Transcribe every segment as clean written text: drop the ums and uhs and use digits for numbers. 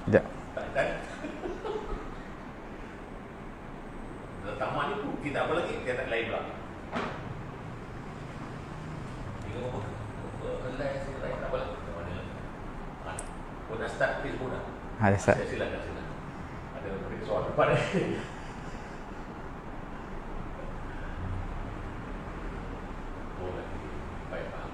Sekejap. Kan? Tamat ni pun kita apa lagi? Kita tak lain pula. Tiga apa? Lain tak apa lagi. Nak start Facebook dah? Dah start. Silakan. Ada soal depan ni. Boleh. Baik, faham.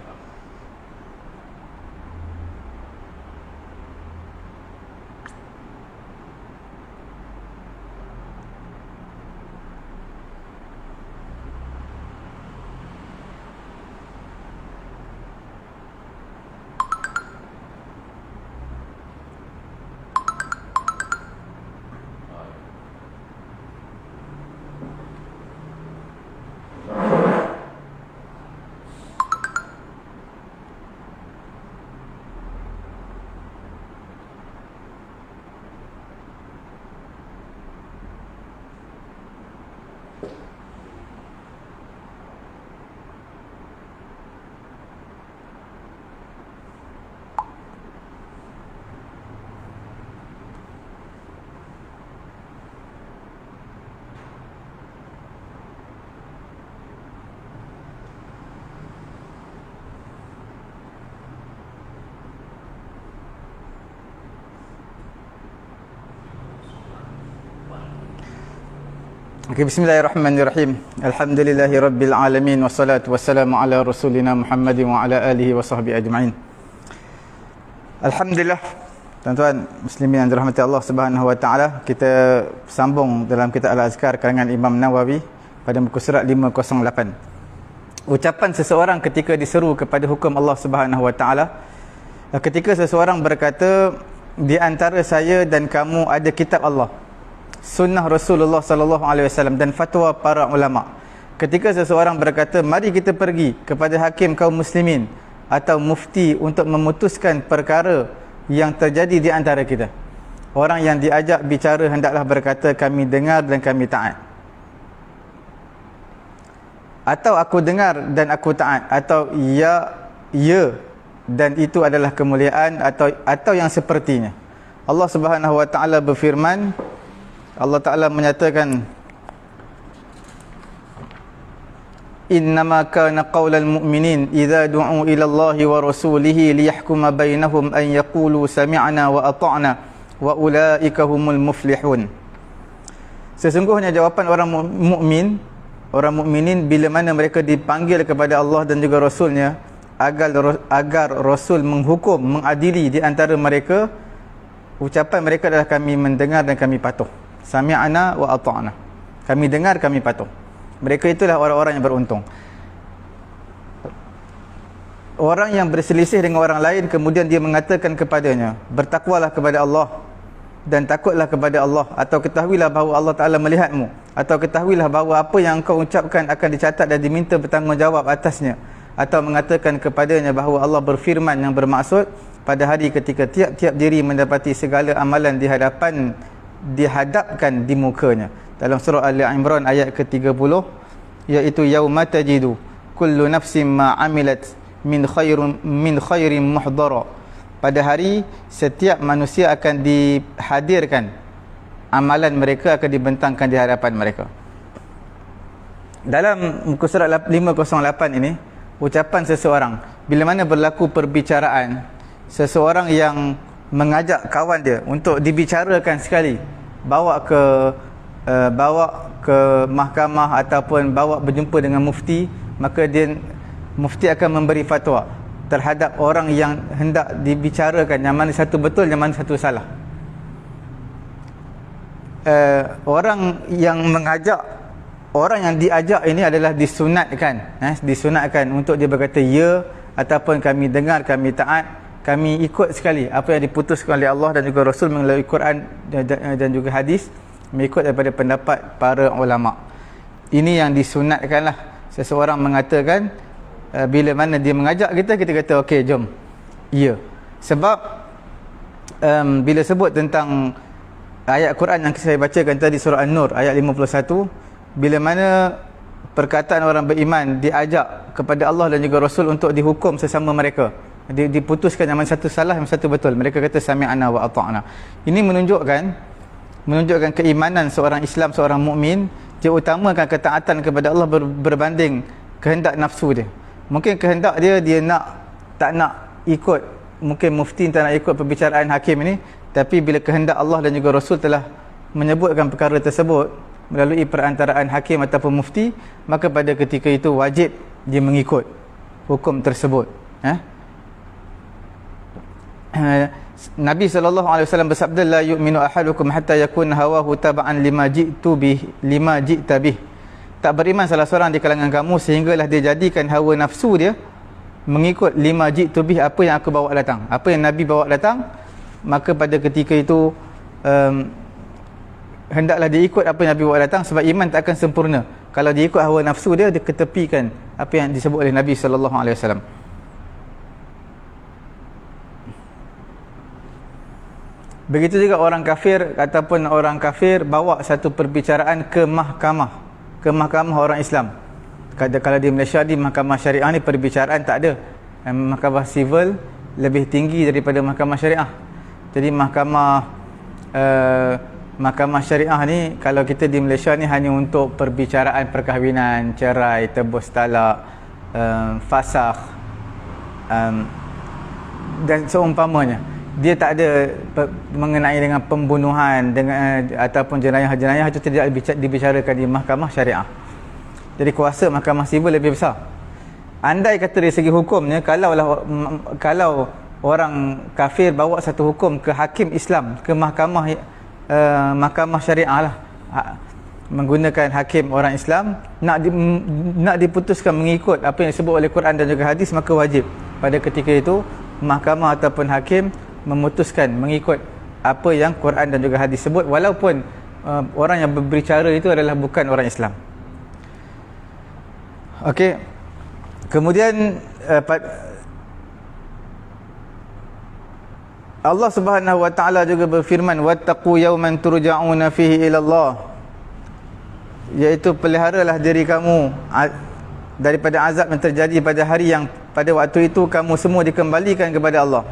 Okay, bismillahirrahmanirrahim. Alhamdulillahi rabbil alamin, wassalatu wassalamu ala rasulina Muhammadin wa ala alihi wa sahbihi ajma'in. Alhamdulillah, tuan-tuan muslimin yang dirahmati Allah Subhanahu wa taala, kita sambung dalam kitab Al-Azkar karangan Imam Nawawi pada muka surat 508. Ucapan seseorang ketika diseru kepada hukum Allah Subhanahu wa taala. Ketika seseorang berkata, di antara saya dan kamu ada kitab Allah, sunnah Rasulullah sallallahu alaihi wasallam dan fatwa para ulama. Ketika seseorang berkata, mari kita pergi kepada hakim kaum muslimin atau mufti untuk memutuskan perkara yang terjadi di antara kita, orang yang diajak bicara hendaklah berkata, kami dengar dan kami taat. Atau aku dengar dan aku taat, atau ya dan itu adalah kemuliaan, atau yang sepertinya. Allah Subhanahu wa taala berfirman, Allah Ta'ala menyatakan, innama kana qaulal mu'minin idza du'u ila Allahi wa rasulihi liyahkuma bainahum an yaqulu sami'na wa ata'na wa ulaika humul muflihun. Sesungguhnya jawapan orang mukminin bila mana mereka dipanggil kepada Allah dan juga Rasulnya agar Rasul menghukum, mengadili di antara mereka, ucapan mereka adalah kami mendengar dan kami patuh. Sami'na wa ata'na. Kami dengar, kami patuh. Mereka itulah orang-orang yang beruntung. Orang yang berselisih dengan orang lain kemudian dia mengatakan kepadanya, bertakwalah kepada Allah dan takutlah kepada Allah, atau ketahuilah bahawa Allah Ta'ala melihatmu, atau ketahuilah bahawa apa yang engkau ucapkan akan dicatat dan diminta bertanggungjawab atasnya, atau mengatakan kepadanya bahawa Allah berfirman yang bermaksud, pada hari ketika tiap-tiap diri mendapati segala amalan dihadapkan di mukanya. Dalam surah Ali Imran ayat ke-30, iaitu yauma tajidu kullu nafsin ma amilat min khairin muhdara. Pada hari setiap manusia akan dihadirkan, amalan mereka akan dibentangkan di hadapan mereka. Dalam muka surat 508 ini, ucapan seseorang bila mana berlaku perbicaraan, seseorang yang mengajak kawan dia untuk dibicarakan sekali, bawa ke mahkamah ataupun bawa berjumpa dengan mufti, maka mufti akan memberi fatwa terhadap orang yang hendak dibicarakan, yang mana satu betul, yang mana satu salah. Orang yang mengajak, orang yang diajak ini adalah disunatkan untuk dia berkata ya, ataupun kami dengar, kami taat, kami ikut sekali apa yang diputuskan oleh Allah dan juga Rasul melalui Quran dan juga hadis, mengikut daripada pendapat para ulama. Ini yang disunatkanlah. Seseorang mengatakan, bila mana dia mengajak kita kata okey, jom, ya. Sebab bila sebut tentang ayat Quran yang saya bacakan tadi, surah An-Nur ayat 51, bila mana perkataan orang beriman diajak kepada Allah dan juga Rasul untuk dihukum sesama mereka, Diputuskan yang satu salah, yang satu betul. Mereka kata sami'na wa ata'na. Ini menunjukkan keimanan seorang Islam, seorang mukmin. Dia utamakan ketaatan kepada Allah berbanding kehendak nafsu dia. Mungkin kehendak dia tak nak ikut, mungkin mufti tak nak ikut perbicaraan hakim ini, tapi bila kehendak Allah dan juga Rasul telah menyebutkan perkara tersebut melalui perantaraan hakim ataupun mufti, maka pada ketika itu wajib dia mengikut hukum tersebut. Nabi SAW bersabda, la yu'minu ahadukum hatta yakun hawahu taba'an lima ji'ta bih. Tak beriman salah seorang di kalangan kamu sehinggalah dia jadikan hawa nafsu dia mengikut lima ji'tu bih, apa yang aku bawa datang, apa yang Nabi bawa datang, maka pada ketika itu hendaklah dia ikut apa yang Nabi bawa datang, sebab iman tak akan sempurna kalau dia ikut hawa nafsu dia ketepikan apa yang disebut oleh Nabi SAW. Begitu juga orang kafir ataupun orang kafir bawa satu perbicaraan ke mahkamah orang Islam. Kalau di Malaysia, di mahkamah syariah ni perbicaraan tak ada. Mahkamah sivil lebih tinggi daripada mahkamah syariah. Jadi mahkamah syariah ni, kalau kita di Malaysia ni hanya untuk perbicaraan perkahwinan, cerai, tebus talak, fasakh, dan seumpamanya. Dia tak ada mengenai dengan pembunuhan dengan ataupun jenayah-jenayah, itu tidak dibicarakan di mahkamah syariah. Jadi kuasa mahkamah sivil lebih besar. Andai kata dari segi hukumnya, kalau orang kafir bawa satu hukum ke hakim Islam, ke mahkamah syariah lah, menggunakan hakim orang Islam, nak diputuskan mengikut apa yang disebut oleh Quran dan juga hadis, maka wajib pada ketika itu mahkamah ataupun hakim memutuskan mengikut apa yang Quran dan juga hadis sebut, walaupun orang yang berbicara itu adalah bukan orang Islam. Okey. Kemudian Allah Subhanahu wa taala juga berfirman, wattaqu yawman turja'una fihi ila Allah, iaitu peliharalah diri kamu daripada azab yang terjadi pada hari yang pada waktu itu kamu semua dikembalikan kepada Allah.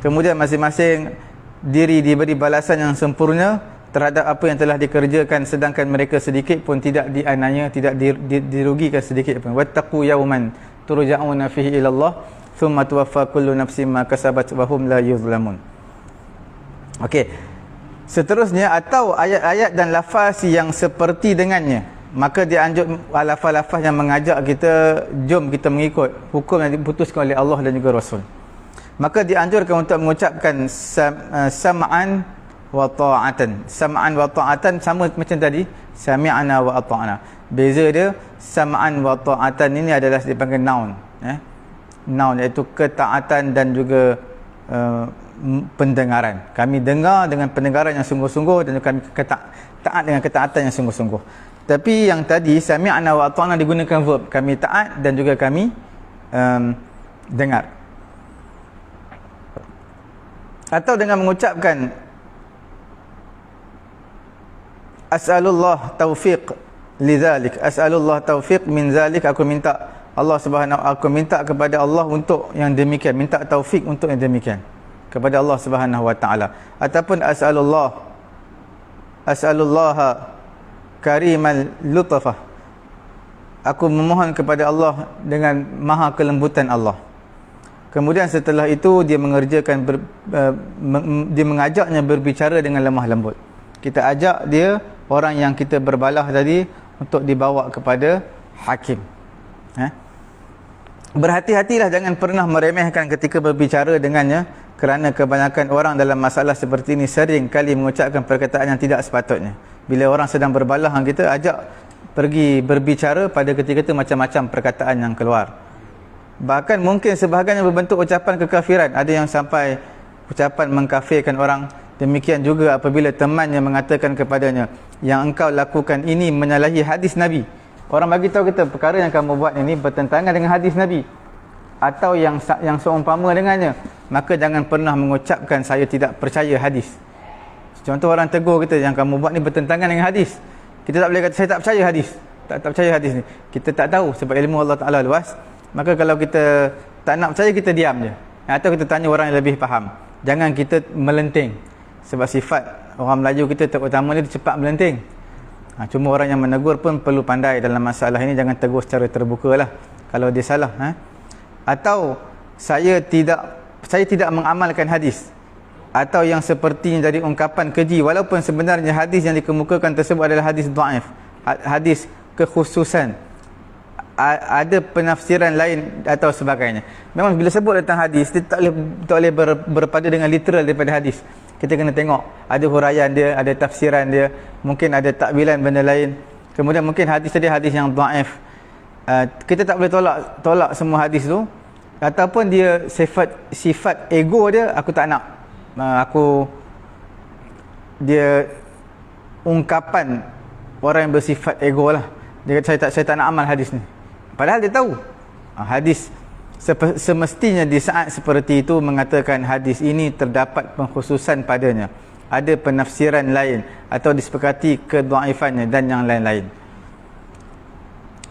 Kemudian masing-masing diri diberi balasan yang sempurna terhadap apa yang telah dikerjakan, sedangkan mereka sedikit pun tidak dianiaya, tidak dirugikan sedikit pun. Wattaqu yawman turja'una fihi ila Allah thumma tuwaffa kullu nafsin ma kasabat wa hum la yuzlamun. Okey. Seterusnya, atau ayat-ayat dan lafaz yang seperti dengannya, maka dianjur lafaz-lafaz yang mengajak kita, jom kita mengikut hukum yang diputuskan oleh Allah dan juga Rasul. Maka dianjurkan untuk mengucapkan sam'an wa ta'atan. Sam'an wa ta'atan sama macam tadi, sami'na wa ata'na. Beza dia, sam'an wa ta'atan ini adalah dipanggil noun, noun, iaitu ketaatan dan juga pendengaran. Kami dengar dengan pendengaran yang sungguh-sungguh dan kami taat dengan ketaatan yang sungguh-sungguh. Tapi yang tadi sami'na wa ata'na digunakan verb, kami taat dan juga kami dengar. Atau dengan mengucapkan as'alullah taufiq lidzalik, as'alullah taufiq min zalik, aku minta kepada Allah untuk yang demikian, minta taufik untuk yang demikian kepada Allah Subhanahu wa taala. Ataupun as'alullah karimal lutafah, aku memohon kepada Allah dengan maha kelembutan Allah. Kemudian setelah itu dia mengerjakan dia mengajaknya berbicara dengan lemah lembut. Kita ajak dia, orang yang kita berbalah tadi, untuk dibawa kepada hakim. Berhati-hatilah, jangan pernah meremehkan ketika berbicara dengannya, kerana kebanyakan orang dalam masalah seperti ini sering kali mengucapkan perkataan yang tidak sepatutnya. Bila orang sedang berbalah dengan kita, ajak pergi berbicara, pada ketika itu macam-macam perkataan yang keluar. Bahkan mungkin sebahagian yang berbentuk ucapan kekafiran. Ada yang sampai ucapan mengkafirkan orang. Demikian juga apabila temannya mengatakan kepadanya, yang engkau lakukan ini menyalahi hadis Nabi. Orang bagi tahu kita, perkara yang kamu buat ini bertentangan dengan hadis Nabi, atau yang seumpama dengannya, maka jangan pernah mengucapkan saya tidak percaya hadis. Contoh, orang tegur kita, yang kamu buat ni bertentangan dengan hadis. Kita tak boleh kata saya tak percaya hadis. Tak percaya hadis ni. Kita tak tahu, sebab ilmu Allah Ta'ala luas. Maka kalau kita tak nak percaya, kita diam je. Atau kita tanya orang yang lebih faham. Jangan kita melenting. Sebab sifat orang Melayu kita terutama ni cepat melenting. Cuma orang yang menegur pun perlu pandai dalam masalah ini. Jangan tegur secara terbuka lah kalau dia salah. Atau saya tidak mengamalkan hadis, atau yang sepertinya dari ungkapan keji, walaupun sebenarnya hadis yang dikemukakan tersebut adalah hadis dhaif, hadis kekhususan, ada penafsiran lain atau sebagainya. Memang bila sebut tentang hadis, dia tak boleh berpada dengan literal daripada hadis. Kita kena tengok ada huraian dia, ada tafsiran dia, mungkin ada takbilan benda lain. Kemudian mungkin hadis tadi hadis yang dhaif. Kita tak boleh tolak semua hadis tu. Ataupun dia sifat ego dia, aku tak nak. Dia ungkapan orang yang bersifat ego lah. Dia kata saya tak nak amal hadis ni. Padahal dia tahu hadis semestinya di saat seperti itu mengatakan hadis ini terdapat pengkhususan padanya, ada penafsiran lain atau disepakati kedhaifannya dan yang lain-lain.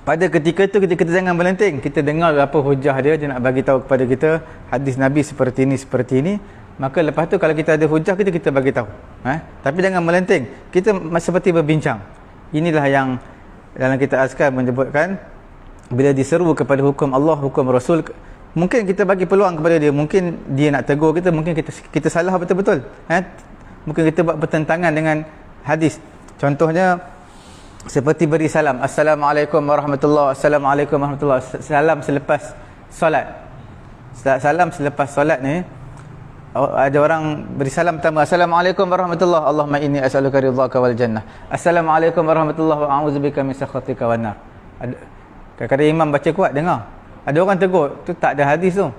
Pada ketika itu kita jangan melenting. Kita dengar apa hujah dia nak bagi tahu kepada kita hadis Nabi seperti ini. Maka lepas tu kalau kita ada hujah kita bagi tahu. Tapi jangan melenting. Kita seperti berbincang. Inilah yang dalam kita azkar menyebutkan, bila diseru kepada hukum Allah, hukum Rasul, mungkin kita bagi peluang kepada dia. Mungkin dia nak tegur kita, mungkin kita salah betul-betul. Mungkin kita buat bertentangan dengan hadis. Contohnya seperti beri salam, Assalamualaikum warahmatullahi, Assalamualaikum warahmatullahi, salam selepas solat. Salam selepas solat ni, ada orang beri salam pertama, Assalamualaikum warahmatullahi, Allahumma inni as'aluka ridhaka wal jannah. Assalamualaikum warahmatullahi wa a'udzubika min sakhatika wan nar. Kadang-kadang imam baca kuat, dengar ada orang tegur, tu tak ada hadis tu.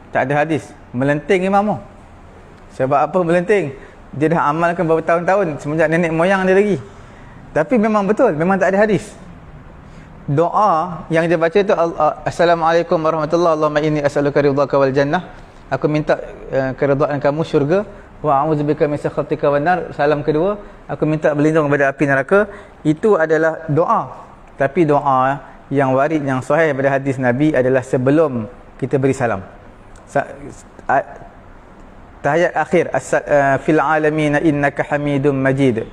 Tak ada hadis. Melenting imam tu. Sebab apa melenting? Dia dah amalkan beberapa tahun-tahun, semenjak nenek moyang dia lagi. Tapi memang betul, memang tak ada hadis. Doa yang dia baca tu, Assalamualaikum warahmatullahi, Allahumma inni as'aluka ridhaka wal jannah. Aku minta keridhaan kamu syurga, wa a'udzubika min sakhatika wan nar. Salam kedua, aku minta berlindung daripada api neraka. Itu adalah doa. Tapi doa yang warid, yang sahih daripada hadis Nabi adalah sebelum kita beri salam. Tahiyat akhir, fil alamin innaka hamidum majid.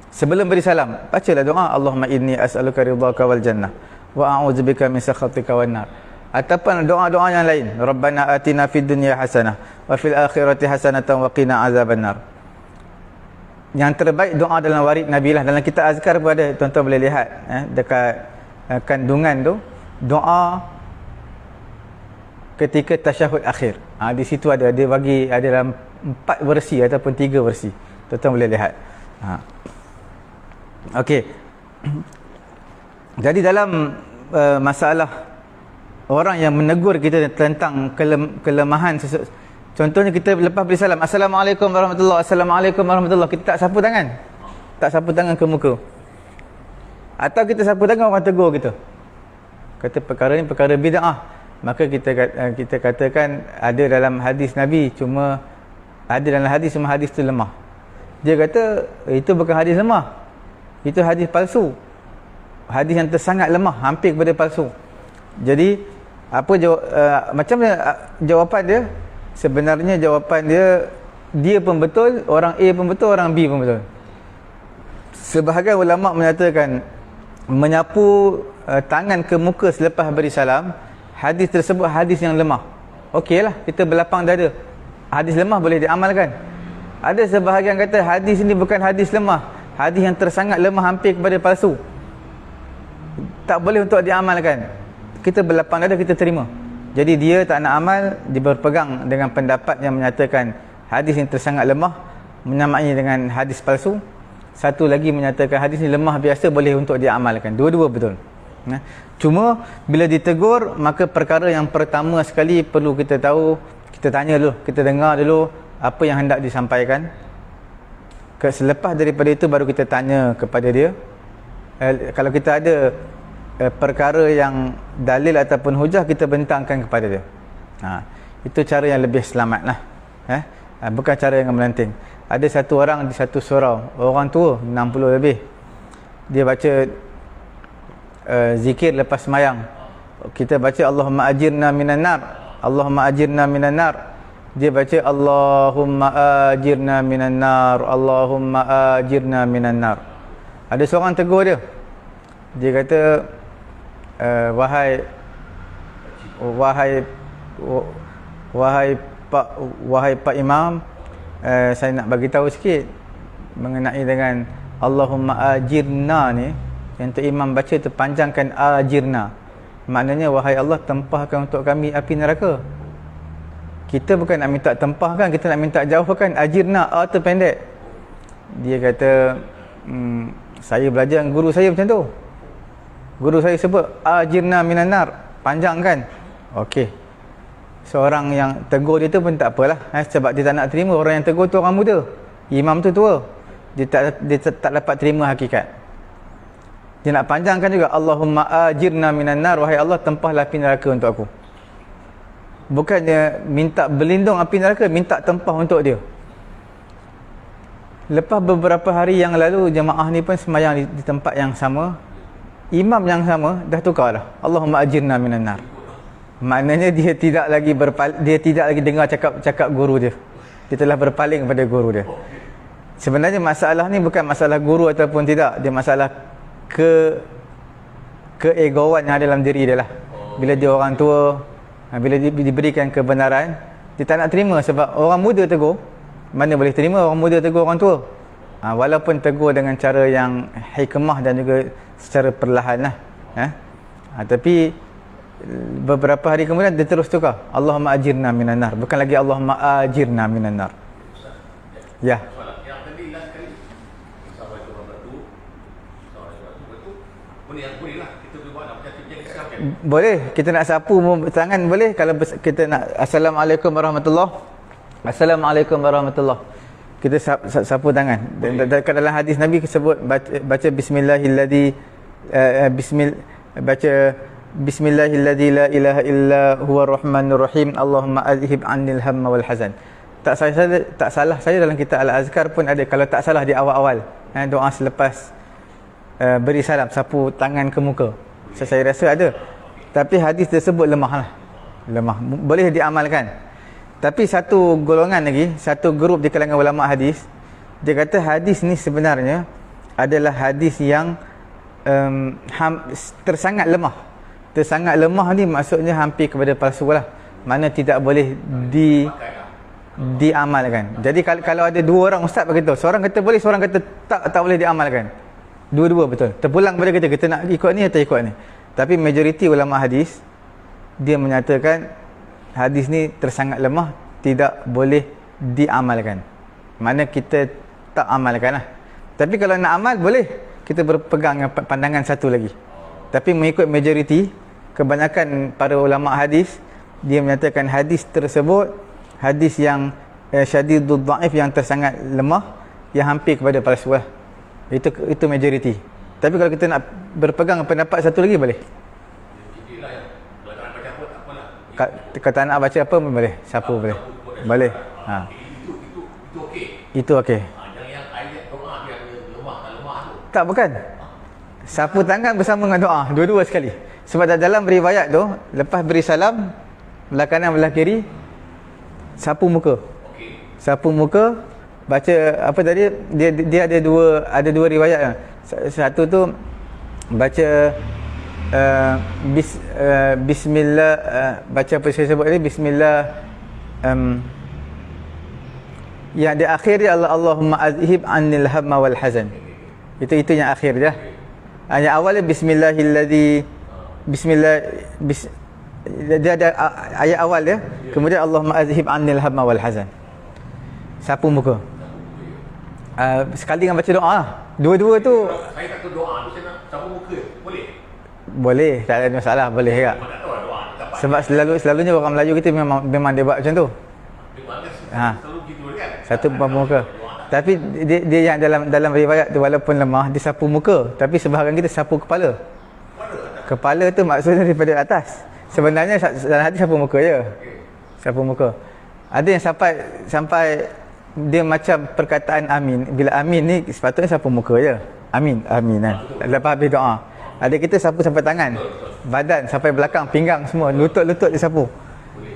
Sebelum beri salam, bacalah doa, Allahumma inni as'aluka ridhaka wal jannah wa a'udzubika min sakhatika wan nar. Ataupun doa-doa yang lain, Rabbana atina fid dunya hasanah wa fil akhirati hasanatan wa qina azabannar. Yang terbaik doa dalam warid Nabi lah. Dalam kita azkar pun ada, tuan-tuan boleh lihat dekat kandungan tu, doa ketika tasyahud akhir. Di situ ada bagi, ada dalam 4 versi ataupun 3 versi. Tuan-tuan boleh lihat. Okey. Jadi dalam masalah orang yang menegur kita tentang kelemahan contohnya kita lepas beri salam, Assalamualaikum warahmatullahi, Assalamualaikum warahmatullahi, kita tak sapu tangan. Tak sapu tangan ke muka. Atau kita sapu tangan, orang tegur kita. Kata perkara ni perkara bid'ah. Maka kita katakan ada dalam hadis Nabi, cuma ada dalam hadis, cuma hadis tu lemah. Dia kata itu bukan hadis lemah. Itu hadis palsu. Hadis yang tersangat lemah, hampir kepada palsu. Jadi apa macam mana jawapan dia? Sebenarnya jawapan dia pun betul, orang A pun betul, orang B pun betul. Sebahagian ulama menyatakan menyapu tangan ke muka selepas beri salam, hadis tersebut hadis yang lemah. Okeylah, kita berlapang dada. Hadis lemah boleh diamalkan. Ada sebahagian kata hadis ini bukan hadis lemah, hadis yang tersangat lemah, hampir kepada palsu, tak boleh untuk diamalkan. Kita berlapang dada, kita terima. Jadi dia tak nak amal, dia berpegang dengan pendapat yang menyatakan hadis yang tersangat lemah, menyamai dengan hadis palsu. Satu lagi menyatakan hadis ni lemah biasa, boleh untuk diamalkan. Dua-dua betul. Cuma bila ditegur, maka perkara yang pertama sekali perlu kita tahu, kita tanya dulu, kita dengar dulu apa yang hendak disampaikan. Selepas daripada itu baru kita tanya kepada dia. Kalau kita ada perkara yang dalil ataupun hujah, kita bentangkan kepada dia. Itu cara yang lebih selamat lah. Bukan cara yang melenting. Ada satu orang di satu surau, orang tua 60 lebih, dia baca zikir lepas semayang. Kita baca Allahumma ajirna minan nar, Allahumma ajirna minan nar. Dia baca Allahumma ajirna minan nar, Allahumma ajirna minan nar. Ada seorang tegur dia. Dia kata wahai Pak Imam, saya nak bagi tahu sikit mengenai dengan Allahumma ajirna ni. Yang Tok Imam baca tu panjangkan ajirna. Maknanya wahai Allah, tempahkan untuk kami api neraka. Kita bukan nak minta tempahkan, kita nak minta jauhkan. Ajirna, A tu pendek. Dia kata saya belajar dengan guru saya macam tu. Guru saya sebut ajirna minan nar, panjang kan. Okey, seorang yang tegur dia tu pun tak apalah, sebab dia tak nak terima. Orang yang tegur tu orang muda, imam tu tua. Dia tak dapat terima hakikat. Dia nak panjangkan juga, Allahumma ajirna minan nar, wahai Allah, tempahlah api neraka untuk aku. Bukannya minta berlindung api neraka, minta tempah untuk dia. Lepas beberapa hari yang lalu, jemaah ni pun semayang di tempat yang sama. Imam yang sama dah tukar dah, Allahumma ajirna minan nar. Maknanya dia tidak lagi dengar cakap guru dia. Dia telah berpaling kepada guru dia. Sebenarnya masalah ni bukan masalah guru ataupun tidak. Dia masalah keegoan yang ada dalam diri dia lah. Bila dia orang tua, bila diberikan kebenaran, dia tak nak terima. Sebab orang muda tegur, mana boleh terima orang muda tegur orang tua. Walaupun tegur dengan cara yang hikmah dan juga secara perlahan lah. Tapi beberapa hari kemudian dia terus tukar, Allahumma ajirna minan nar, bukan lagi Allahumma ajirna minan nar. Ya. Yang tadi last kali, Assalamualaikum warahmatullahi wabarakatuh. Boleh yang boleh lah, kita boleh buat nak macam yang kita. Boleh, kita nak sapu tangan boleh. Kalau kita nak Assalamualaikum warahmatullahi, Assalamualaikum warahmatullahi, kita sapu tangan. Dan dalam hadis Nabi sebut baca bismillahilladzi baca bismillahilladzi la ilaha illa huwa rahmanur rahim, Allahumma adhib anil hamma wal hazan. Tak salah saya dalam kitab Al-Azkar pun ada, kalau tak salah di awal-awal, doa selepas beri salam, sapu tangan ke muka. Saya rasa ada. Tapi hadis tersebut lemah. Boleh diamalkan. Tapi satu golongan lagi, satu grup di kalangan ulama hadis, dia kata hadis ni sebenarnya adalah hadis yang tersangat lemah. Tersangat lemah ni maksudnya hampir kepada palsu lah. Mana tidak boleh diamalkan. Jadi kalau ada dua orang ustaz beritahu, seorang kata boleh, seorang kata tak boleh diamalkan. Dua-dua betul. Terpulang pada kita nak ikut ni atau ikut ni. Tapi majoriti ulama hadis dia menyatakan hadis ni tersangat lemah, tidak boleh diamalkan. Mana kita tak amalkan lah. Tapi kalau nak amal boleh, kita berpegang dengan pandangan satu lagi. Tapi mengikut majoriti, kebanyakan para ulama hadis, dia menyatakan hadis tersebut hadis yang syadidud dhaif, yang tersangat lemah, yang hampir kepada palsu lah. Itu majoriti. Tapi kalau kita nak berpegang pendapat satu lagi boleh. Kalau tak nak baca apa pun boleh, sapu boleh. Boleh. Itu okey. Itu okey. Yang ayat doa yang lemah tu. Tak, bukan. Sapu tangan bersama dengan doa, dua-dua sekali. Sebab dalam riwayat tu, lepas beri salam, belah kanan belah kiri, sapu muka. Okey. Sapu muka, baca apa tadi? Dia ada dua riwayat. Satu tu baca bismillah, baca apa saya sebut tadi, bismillah, yang di akhir dia Allahumma azhib anil hamma wal hazan. Itu yang akhir dia. Yang awalnya bismillahilladzi dia ada ayat awal dia, kemudian Allahumma azhib anil hamma wal hazan. Sapu muka. Sekali dengan baca doa lah. Dua-dua tu Saya tak tahu doa tu, saya nak sapu muka. boleh, tak ada masalah, boleh juga. Tak tahu doa dapat. Sebab selalunya orang Melayu kita memang dia buat macam tu. Selalu gitu kan. Satu sapu muka. Tapi dia yang dalam riwayat tu, walaupun lemah, dia sapu muka, tapi sebahagian kita sapu kepala. Kepala tu maksudnya daripada atas. Sebenarnya dalam hadis sapu muka je. Sapu muka. Ada yang sampai dia macam perkataan amin. Bila amin ni sepatutnya sapu muka je. Amin kan. Lepas habis doa. Ada kita sapu sampai tangan, badan sampai belakang, pinggang semua, lutut disapu.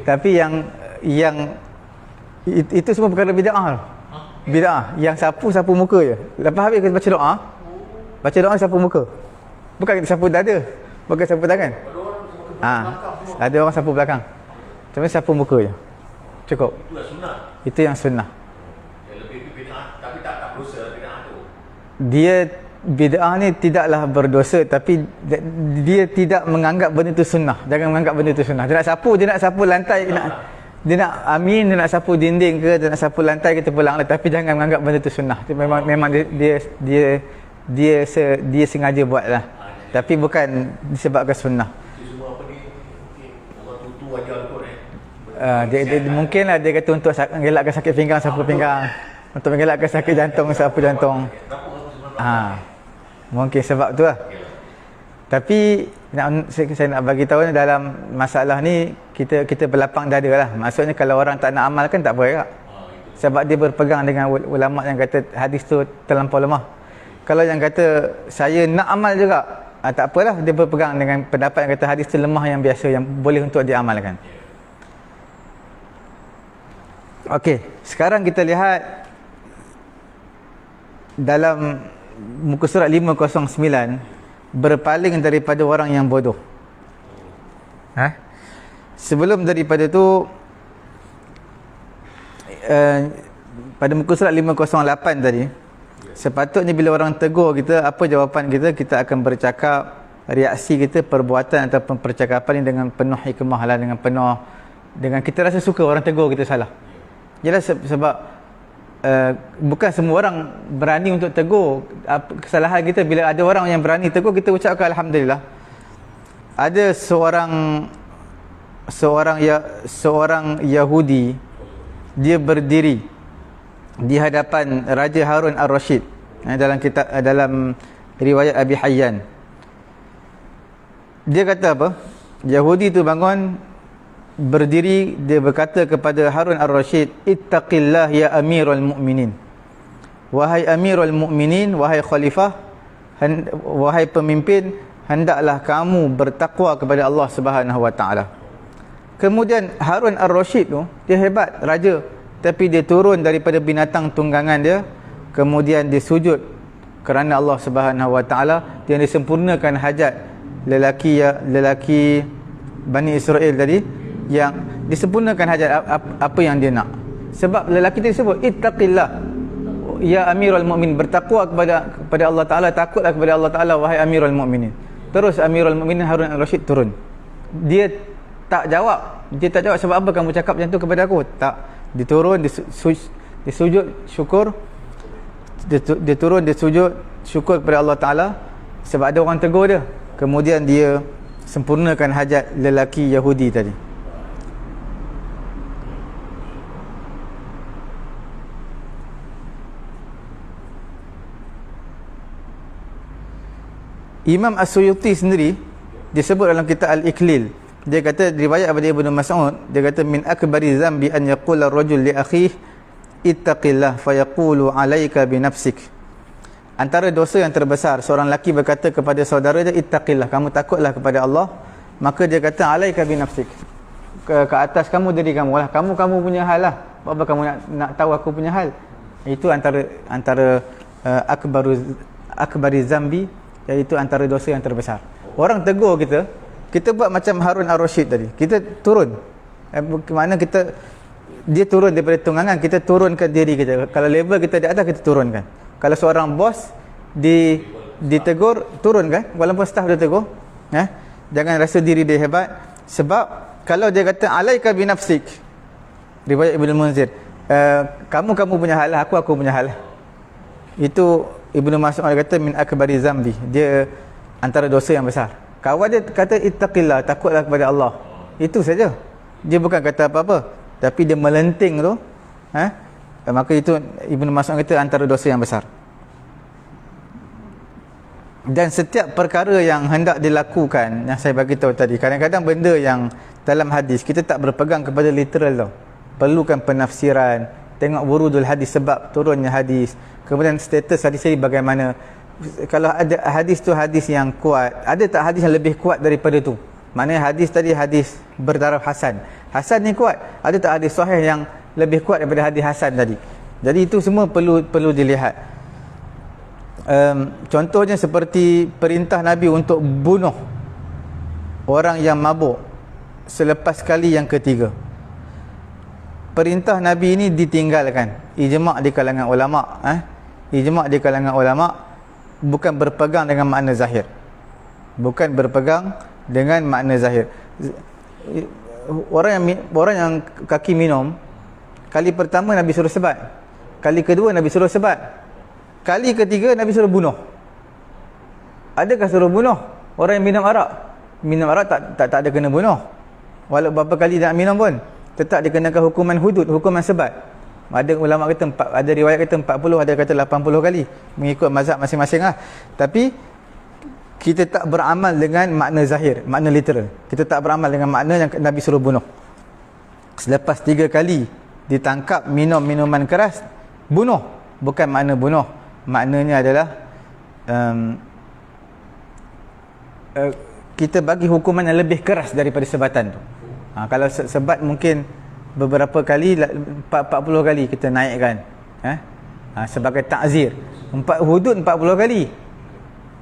Tapi yang itu semua perkara bid'ah. Bid'ah. Yang sapu muka je. Lepas habis kita baca doa. Baca doa sapu muka. Bukan kita sapu dada. Bukan sapu tangan. Ada orang sapu belakang. Cuma sapu muka je. Cukup. Itulah sunnah. Itu yang sunnah. Yang lebih itu bid'ah, tapi tak berdosa bid'ah tu. Dia bid'ah ni tidaklah berdosa, tapi dia tidak menganggap benda itu sunnah. Jangan menganggap benda itu sunnah. Dia nak sapu lantai, dia nak amin, dia nak sapu dinding ke, dia nak sapu lantai, kita pulang lah. Tapi jangan menganggap benda itu sunnah. Itu memang dia sengaja buat lah. Tapi bukan disebabkan sunnah. Itu semua apa ni, mungkin orang tutu ajar kot Dia mungkin lah dia kata untuk mengelakkan sakit pinggang, sapu pinggang. Untuk mengelakkan sakit jantung, sapu jantung. Mungkin sebab tu lah. Tapi saya nak bagi tahu ni, dalam masalah ni kita berlapang dada lah. Maksudnya kalau orang tak nak amalkan tak boleh tak? Sebab dia berpegang dengan ulama yang kata hadis tu terlampau lemah. Kalau yang kata saya nak amal juga, tak apalah, dia berpegang dengan pendapat yang kata hadis tu lemah, yang biasa, yang boleh untuk diamalkan. Okey, sekarang kita lihat dalam muka surat 509, berpaling daripada orang yang bodoh. Sebelum daripada tu, pada muka surat 508 tadi, sepatutnya bila orang tegur kita, apa jawapan kita? Kita akan bercakap, reaksi kita, perbuatan ataupun percakapan ini dengan penuh hikmah lah, dengan kita rasa suka orang tegur kita salah. Jelas sebab bukan semua orang berani untuk tegur kesalahan kita. Bila ada orang yang berani tegur, kita ucapkan alhamdulillah. Ada seorang Yahudi, dia berdiri di hadapan Raja Harun Ar-Rasyid dalam riwayat Abi Hayyan. Dia kata apa? Yahudi tu bangun, berdiri, dia berkata kepada Harun Ar-Rasyid, ittaqillah ya amirul mu'minin. Wahai amirul mu'minin, wahai khalifah, wahai pemimpin, hendaklah kamu bertakwa kepada Allah Subhanahu wa taala. Kemudian Harun Ar-Rasyid tu, dia hebat, raja, tapi dia turun daripada binatang tunggangan dia, kemudian dia sujud kerana Allah Subhanahu wa taala. Dia disempurnakan hajat lelaki Bani Israel tadi, yang disempurnakan hajat apa yang dia nak. Sebab lelaki tadi sebut ittaqillah ya amirul mu'min, bertakwa kepada Allah Taala, takutlah kepada Allah Taala wahai amirul mu'minin. Terus amirul mu'minin Harun Ar-Rasyid turun. Dia tak jawab sebab apa kamu cakap macam tu kepada aku? Tak. Dia turun, dia sujud syukur. Dia turun, dia sujud syukur kepada Allah Taala sebab ada orang tegur dia. Kemudian dia sempurnakan hajat lelaki Yahudi tadi. Imam As-Suyuti sendiri disebut dalam kitab Al-Iklil, dia kata riwayat daripada Ibnu Mas'ud, dia kata min akbari zambi an yaqula ar-rajul li akhihi ittaqillah fayaqulu alayka bi nafsik. Antara dosa yang terbesar, seorang lelaki berkata kepada saudara dia, ittaqillah, kamu takutlah kepada Allah. Maka dia kata alayka bi nafsik, ke atas kamu diri kamu lah, kamu punya hal lah. Apa kamu nak tahu aku punya hal? Itu antara akbari zambi, iaitu antara dosa yang terbesar. Orang tegur kita buat macam Harun Ar-Rasyid tadi, kita turun, mana dia turun daripada tunggangan, kita turunkan diri kita. Kalau level kita di atas, kita turunkan. Kalau seorang bos ditegur, turunkan, walaupun staff dia tegur, jangan rasa diri dia hebat. Sebab kalau dia kata alaika binafsik, riwayat Ibnu Munzir, kamu punya hal lah, aku punya hal lah, itu Ibnu Mas'ud kata min akbari zambi, dia antara dosa yang besar. Kawan dia kata ittaqillah, takutlah kepada Allah, itu saja. Dia bukan kata apa-apa, tapi dia melenting tu, maka itu Ibnu Mas'ud kata antara dosa yang besar. Dan setiap perkara yang hendak dilakukan, yang saya bagi tahu tadi, kadang-kadang benda yang dalam hadis kita tak berpegang kepada literal tau, perlukan penafsiran, tengok wurudul hadis, sebab turunnya hadis, kemudian status hadis ini bagaimana. Kalau ada hadis tu hadis yang kuat, ada tak hadis yang lebih kuat daripada tu? Maknanya hadis tadi hadis bertaraf hasan, Hasan ni kuat. Ada tak hadis sahih yang lebih kuat daripada hadis Hasan tadi? Jadi itu semua perlu dilihat. Contohnya seperti perintah Nabi untuk bunuh orang yang mabuk selepas kali yang ketiga. Perintah Nabi ini ditinggalkan. Ijma' di kalangan ulama'. Ijma' di kalangan ulama' bukan berpegang dengan makna zahir. Bukan berpegang dengan makna zahir. Orang yang kaki minum, kali pertama Nabi suruh sebat, kali kedua Nabi suruh sebat, kali ketiga Nabi suruh bunuh. Adakah suruh bunuh orang yang minum arak? Minum arak tak ada kena bunuh. Walau berapa kali nak minum pun tetap dikenakan hukuman hudud, hukuman sebat. Ada ulama kata ada riwayat kata 40, ada kata 80 kali, mengikut mazhab masing-masing lah. Tapi kita tak beramal dengan makna zahir, makna literal. Kita tak beramal dengan makna yang Nabi suruh bunuh. Selepas 3 kali ditangkap minum minuman keras, bunuh. Bukan makna bunuh. Maknanya adalah kita bagi hukuman yang lebih keras daripada sebatan tu. Kalau sebat mungkin beberapa kali, 40 kali kita naikkan, sebagai ta'zir. Hudud 40 kali,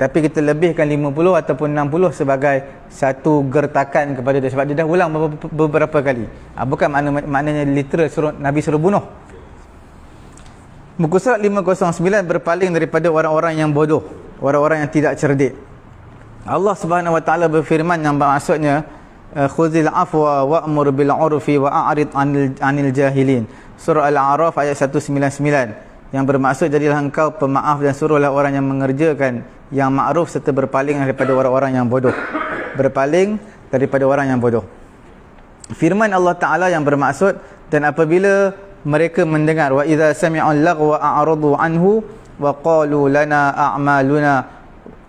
tapi kita lebihkan 50 ataupun 60 sebagai satu gertakan kepada dia, sebab dia dah ulang beberapa kali. Bukan maknanya literal Nabi suruh bunuh. Muka surat 509, berpaling daripada orang-orang yang bodoh, orang-orang yang tidak cerdik. Allah Subhanahu Wa Taala berfirman yang maksudnya khuzil afwa wa'mur bil 'urfi wa a'rid 'anil jahilin. Surah Al-A'raf ayat 199, yang bermaksud jadilah engkau pemaaf dan suruhlah orang yang mengerjakan yang ma'ruf serta berpaling daripada orang-orang yang bodoh. Berpaling daripada orang yang bodoh. Firman Allah Ta'ala yang bermaksud, dan apabila mereka mendengar, wa idza sami'ul laghwa a'radu anhu wa qalu lana a'maluna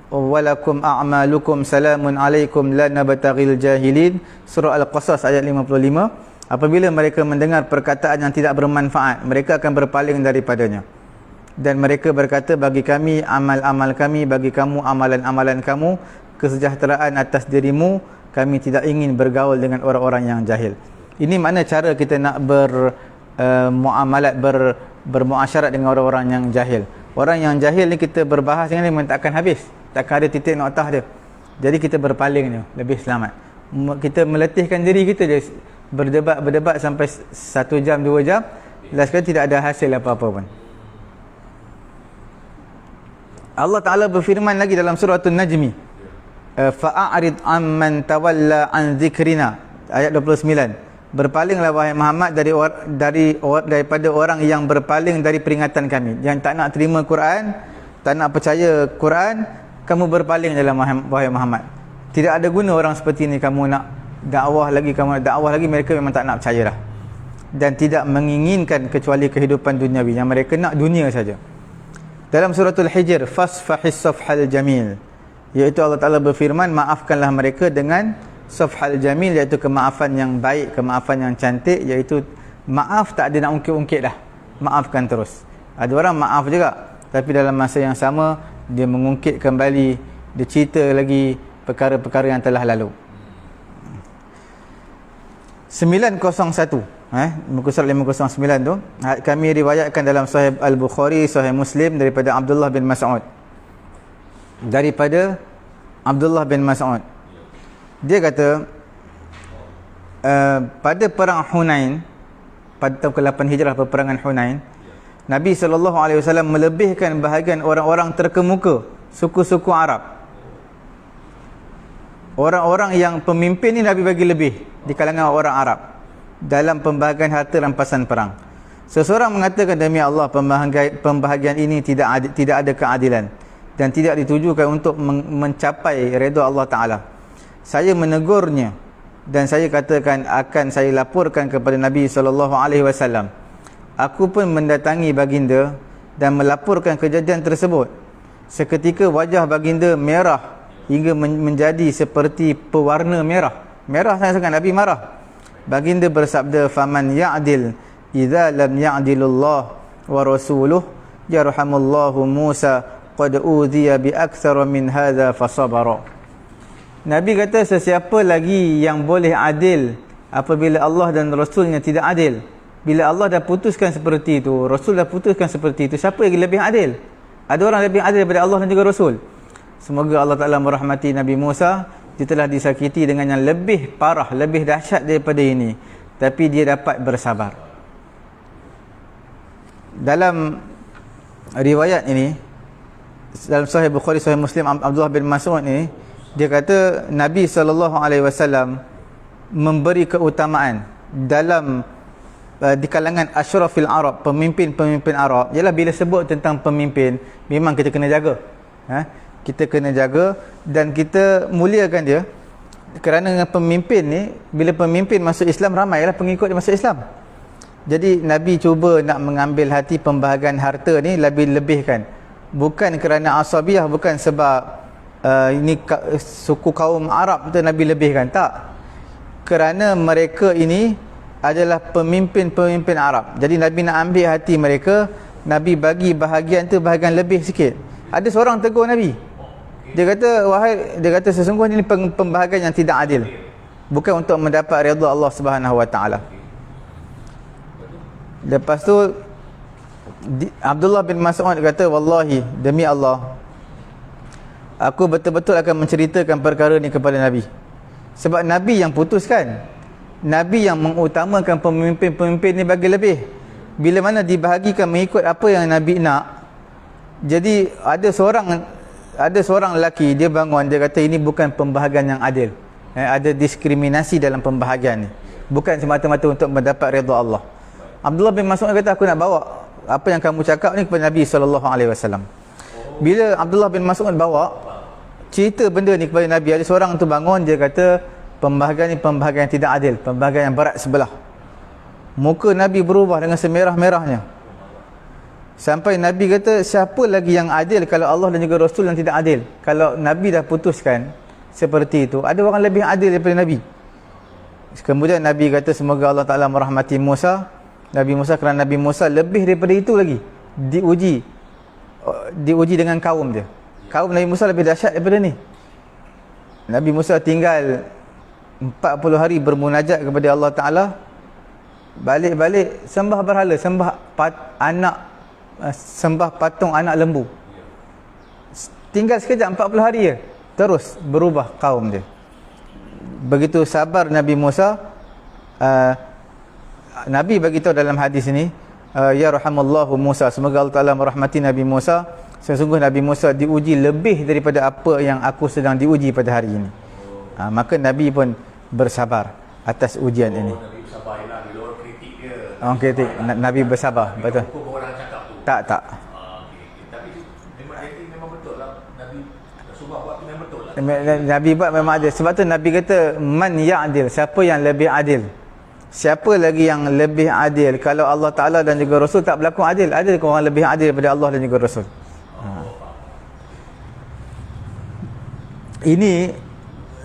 walakum a'malukum salamun alaikum la nabtaghil jahilin. Surah Al-Qasas ayat 55. Apabila mereka mendengar perkataan yang tidak bermanfaat, mereka akan berpaling daripadanya. Dan mereka berkata, bagi kami amal-amal kami, bagi kamu amalan-amalan kamu, kesejahteraan atas dirimu, kami tidak ingin bergaul dengan orang-orang yang jahil. Ini makna cara kita nak bermuamalat, bermuasyarat dengan orang-orang yang jahil. Orang yang jahil ni kita berbahas dengan dia memang takkan habis, takkan ada titik noktah dia. Jadi kita berpaling ni lebih selamat. Kita meletihkan diri kita je, berdebat sampai 1 jam 2 jam, last kali tidak ada hasil apa-apa pun. Allah Ta'ala berfirman lagi dalam surah An-Najmi, fa'arid amman tawalla an zikrina, ayat 29. Berpalinglah wahai Muhammad daripada orang yang berpaling dari peringatan kami, yang tak nak terima Quran, tak nak percaya Quran, kamu berpaling dalam wahai Muhammad. Tidak ada guna orang seperti ini, kamu nak dakwah lagi, mereka memang tak nak percaya dah, dan tidak menginginkan kecuali kehidupan duniawi, yang mereka nak dunia saja. Dalam suratul Hijr, fasfahis safhal jamil, iaitu Allah Ta'ala berfirman, maafkanlah mereka dengan safhal jamil, iaitu kemaafan yang baik, kemaafan yang cantik, iaitu maaf tak ada nak ungkit-ungkit dah, maafkan terus. Ada orang maaf juga, tapi dalam masa yang sama dia mengungkit kembali, dia cerita lagi perkara-perkara yang telah lalu. 901, muka surat 509 tu, kami riwayatkan dalam Sahih Al-Bukhari, Sahih Muslim, daripada Abdullah bin Mas'ud. Daripada Abdullah bin Mas'ud, dia kata, pada perang Hunain, pada tahun ke-8 Hijrah, peperangan Hunain, Nabi SAW melebihkan bahagian orang-orang terkemuka suku-suku Arab. Orang-orang yang pemimpin ni Nabi bagi lebih di kalangan orang Arab dalam pembahagian harta rampasan perang. Seseorang mengatakan, demi Allah, pembahagian ini tidak ada keadilan dan tidak ditujukan untuk mencapai redha Allah Ta'ala. Saya menegurnya dan saya katakan akan saya laporkan kepada Nabi SAW. Aku pun mendatangi baginda dan melaporkan kejadian tersebut. Seketika wajah baginda merah hingga menjadi seperti pewarna merah. Merah sangat, Nabi marah. Baginda bersabda, faman ya'dil idza lam ya'dilullah wa rasuluh yarhamullahu Musa qad udhiya bi aktsara min hadza fasabara. Nabi kata, sesiapa lagi yang boleh adil apabila Allah dan Rasulnya tidak adil. Bila Allah dah putuskan seperti itu, Rasul dah putuskan seperti itu, siapa yang lebih adil? Ada orang lebih adil daripada Allah dan juga Rasul. Semoga Allah Ta'ala merahmati Nabi Musa. Dia telah disakiti dengan yang lebih parah, lebih dahsyat daripada ini, tapi dia dapat bersabar. Dalam riwayat ini, dalam Sahih Bukhari, Sahih Muslim, Abdullah bin Mas'ud ni, dia kata Nabi SAW memberi keutamaan dalam di kalangan asyrafil Arab, pemimpin-pemimpin Arab. Ialah bila sebut tentang pemimpin, memang kita kena jaga. Kita kena jaga dan kita muliakan dia. Kerana dengan pemimpin ni, bila pemimpin masuk Islam, ramailah pengikut dia masuk Islam. Jadi Nabi cuba nak mengambil hati pembahagian harta ni lebih-lebihkan. Bukan kerana asabiah, bukan sebab ini suku kaum Arab tu Nabi lebihkan, tak. Kerana mereka ini adalah pemimpin-pemimpin Arab. Jadi Nabi nak ambil hati mereka, Nabi bagi bahagian tu bahagian lebih sikit. Ada seorang tegur Nabi. Dia kata sesungguhnya ini pembahagian yang tidak adil. Bukan untuk mendapat redha Allah Subhanahu Wa Taala. Lepas tu Abdullah bin Mas'ud kata, wallahi, demi Allah, aku betul-betul akan menceritakan perkara ni kepada Nabi. Sebab Nabi yang putuskan. Nabi yang mengutamakan pemimpin-pemimpin ni bagi lebih. Bila mana dibahagikan mengikut apa yang Nabi nak. Jadi ada seorang lelaki, dia bangun, dia kata ini bukan pembahagian yang adil. Ada diskriminasi dalam pembahagian ni. Bukan semata-mata untuk mendapat redha Allah. Abdullah bin Mas'ud kata, aku nak bawa apa yang kamu cakap ni kepada Nabi SAW. Bila Abdullah bin Mas'ud bawa cerita benda ni kepada Nabi, ada seorang tu bangun, dia kata pembahagian ni pembahagian yang tidak adil, pembahagian yang berat sebelah. Muka Nabi berubah dengan semerah-merahnya. Sampai Nabi kata, siapa lagi yang adil kalau Allah dan juga Rasul yang tidak adil? Kalau Nabi dah putuskan seperti itu, ada orang lebih adil daripada Nabi. Kemudian Nabi kata, semoga Allah Ta'ala merahmati Musa. Nabi Musa, kerana Nabi Musa lebih daripada itu lagi diuji dengan kaum dia. Kaum Nabi Musa lebih dahsyat daripada ni. Nabi Musa tinggal 40 hari bermunajat kepada Allah Ta'ala. Balik-balik sembah berhala, sembah patung anak lembu. Tinggal sekejap 40 hari je, terus berubah kaum dia. Begitu sabar Nabi Musa. Nabi beritahu dalam hadis ini, ya rahamallahu Musa, semoga Allah Ta'ala merahmati Nabi Musa. Sesungguhnya Nabi Musa diuji lebih daripada apa yang aku sedang diuji pada hari ini. Maka Nabi pun bersabar atas ujian ini. Nabi bersabar ialah bila orang kritik dia. Orang kritik, Nabi bersabar, betul. Hukum orang cakap tu. Tak. Tapi memang betul lah. Nabi Rasulullah buat tu memang betul lah. Nabi buat memang adil. Sebab tu Nabi kata, man ya'adil, siapa yang lebih adil? Siapa lagi yang lebih adil? Kalau Allah Ta'ala dan juga Rasul tak berlaku adil, ada ke orang lebih adil daripada Allah dan juga Rasul?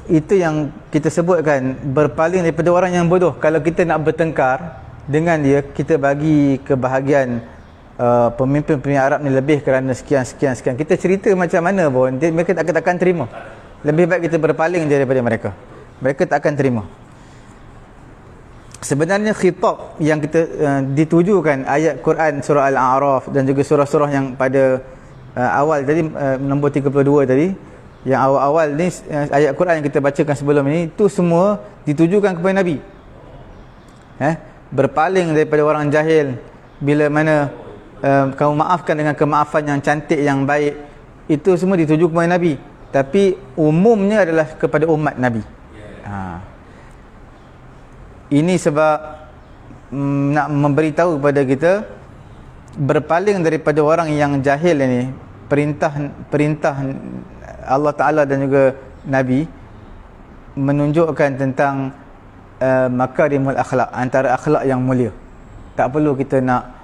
Itu yang kita sebutkan, berpaling daripada orang yang bodoh. Kalau kita nak bertengkar dengan dia, kita bagi kebahagiaan pemimpin-pemimpin Arab ni lebih kerana sekian. Kita cerita macam mana pun, mereka takkan terima. Lebih baik kita berpaling daripada mereka. Mereka tak akan terima. Sebenarnya khitab yang kita ditujukan ayat Quran surah Al-A'raf dan juga surah-surah yang pada awal tadi, nombor 32 tadi, yang awal-awal ni, ayat Quran yang kita bacakan sebelum ini, itu semua ditujukan kepada Nabi. Berpaling daripada orang jahil. Bila mana kamu maafkan dengan kemaafan yang cantik, yang baik, itu semua dituju kepada Nabi. Tapi umumnya adalah kepada umat Nabi. Ini sebab nak memberitahu kepada kita, berpaling daripada orang yang jahil ini, perintah Allah Ta'ala dan juga Nabi menunjukkan tentang makarimul akhlak, antara akhlak yang mulia. Tak perlu kita nak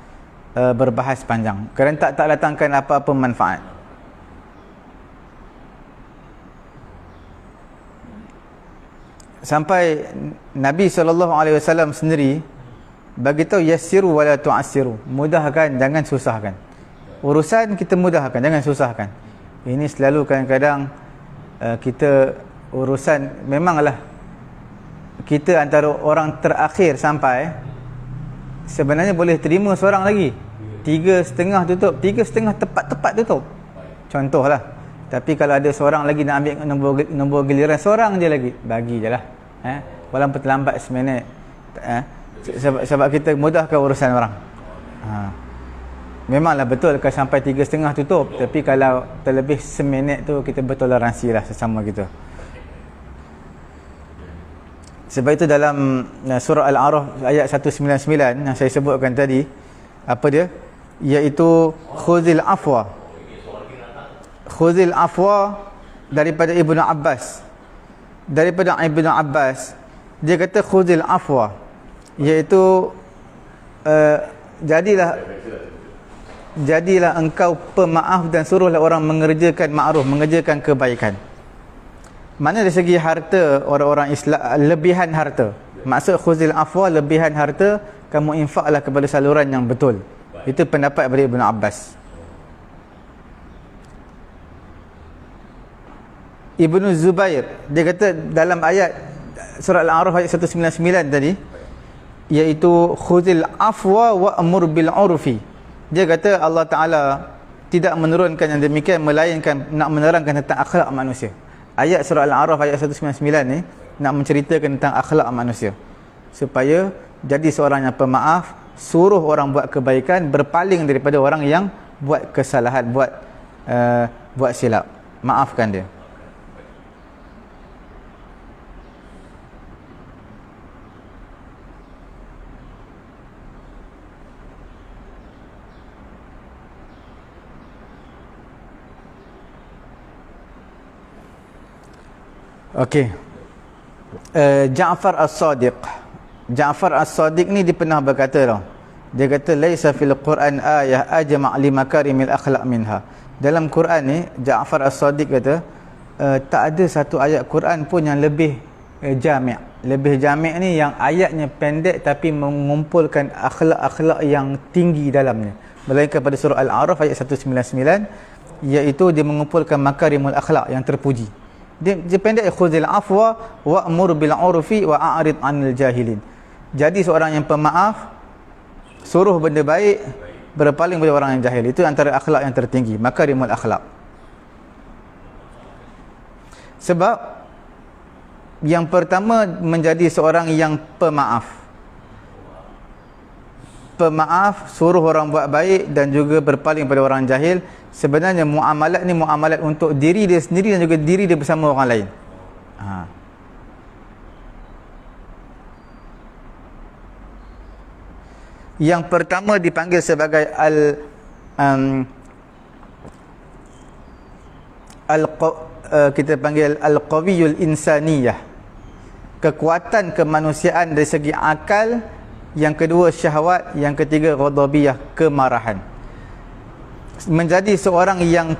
berbahas panjang, kerana tak datangkan apa-apa manfaat. Sampai Nabi SAW sendiri bagitahu, yassiru wala tu'assiru, mudahkan, jangan susahkan. Urusan kita mudahkan, jangan susahkan. Ini selalu kadang-kadang kita urusan memanglah kita antara orang terakhir sampai, sebenarnya boleh terima seorang lagi. 3.5 tutup, 3.5 tepat-tepat tutup. Contohlah. Tapi kalau ada seorang lagi nak ambil nombor giliran, seorang je lagi, bagi je lah. Walaupun terlambat seminit. Sebab kita mudahkan urusan orang. Memanglah betul kalau sampai 3.5 tutup, tapi kalau terlebih seminit tu kita bertoleransi lah sesama kita. Sebab itu dalam surah Al-A'raf ayat 199 yang saya sebutkan tadi, apa dia? Iaitu khuzil afwa. Khuzil afwa daripada Ibnu Abbas. Daripada Ibnu Abbas, dia kata khuzil afwa, iaitu jadilah engkau pemaaf dan suruhlah orang mengerjakan ma'ruf, mengerjakan kebaikan. Mana dari segi harta, orang-orang Islam lebihan harta. Maksud khuzil afwa, lebihan harta, kamu infaklah kepada saluran yang betul. Itu pendapat daripada Ibnu Abbas. Ibnu Zubair, dia kata dalam ayat surah Al-A'raf ayat 199 tadi, iaitu khuzil afwa wa'mur bil 'urfi. Dia kata Allah Ta'ala tidak menurunkan yang demikian, melainkan nak menerangkan tentang akhlak manusia. Ayat surah Al-A'raf ayat 199 ni nak menceritakan tentang akhlak manusia, supaya jadi seorang yang pemaaf, suruh orang buat kebaikan, berpaling daripada orang yang buat kesalahan, buat silap, maafkan dia. Okey. Ja'far As-Sadiq. Ja'far As-Sadiq ni dia pernah berkata tau. Dia kata laisa fil Quran ayah ajma' li makarimil akhlaq minha. Dalam Quran ni Ja'far As-Sadiq kata tak ada satu ayat Quran pun yang lebih jami'. Lebih jami' ni yang ayatnya pendek tapi mengumpulkan akhlak-akhlak yang tinggi dalamnya. Melainkan pada surah Al-A'raf ayat 199, iaitu dia mengumpulkan makarimul akhlak yang terpuji. Dia pendek, khuzil afwa wa'mur bil 'urfi wa a'rid 'anil jahilin. Jadi seorang yang pemaaf, suruh benda baik, berpaling pada orang yang jahil. Itu antara akhlak yang tertinggi, makarimul akhlak. Sebab yang pertama, menjadi seorang yang pemaaf. Pemaaf, suruh orang buat baik dan juga berpaling pada orang jahil. Sebenarnya muamalat ni muamalat untuk diri dia sendiri dan juga diri dia bersama orang lain. Yang pertama dipanggil sebagai kita panggil al-qawiyul insaniyah, kekuatan kemanusiaan dari segi akal. Yang kedua syahwat, yang ketiga ghadabiyah, kemarahan. Menjadi seorang yang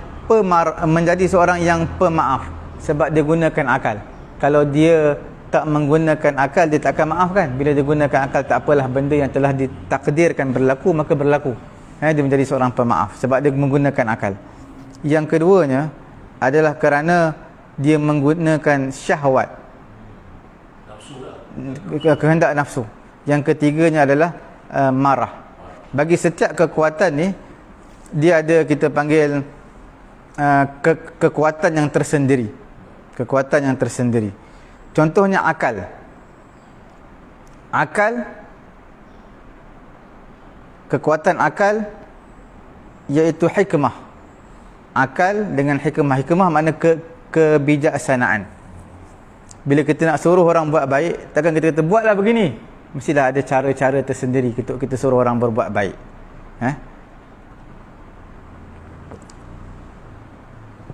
pemaaf sebab dia gunakan akal. Kalau dia tak menggunakan akal, dia tak akan maafkan. Bila dia gunakan akal, tak apalah, benda yang telah ditakdirkan berlaku, maka berlaku. Dia menjadi seorang pemaaf sebab dia menggunakan akal. Yang keduanya adalah kerana dia menggunakan syahwat, kehendak nafsu. Yang ketiganya adalah marah. Bagi setiap kekuatan ni, dia ada, kita panggil kekuatan yang tersendiri. Kekuatan yang tersendiri. Contohnya akal. Akal, kekuatan akal iaitu hikmah. Akal dengan hikmah. Hikmah makna kebijaksanaan. Bila kita nak suruh orang buat baik, takkan kita kata buatlah begini. Mestilah ada cara-cara tersendiri kita suruh orang berbuat baik.